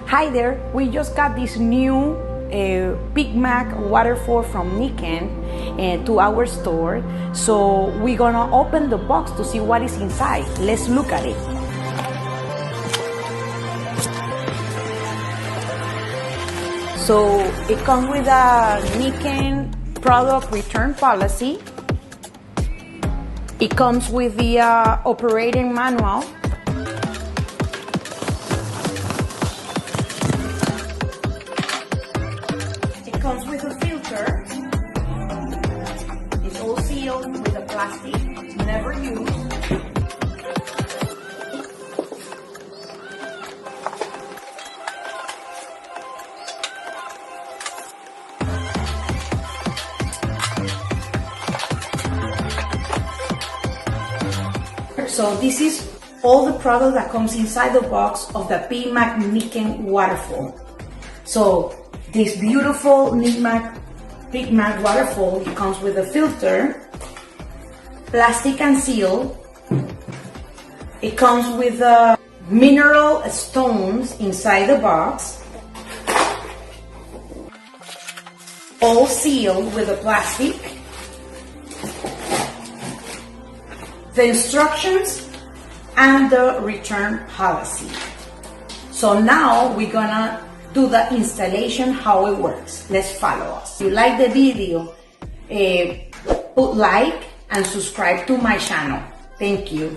Hi there, we just got this new Pimag Waterfall from Nikken to our store. So we're gonna open the box to see what is inside. Let's look at it. So it comes with a Nikken product return policy. It comes with the operating manual. It comes with a filter. It's all sealed with a plastic, never used. So this is all the product that comes inside the box of the Pimag Nikken Waterfall. So this beautiful Pimag Waterfall, it comes with a filter, plastic and seal. It comes with mineral stones inside the box, all sealed with a plastic. The instructions and the return policy. So now we're gonna do the installation, how it works. Let's follow us. If you like the video, put like and subscribe to my channel. Thank you.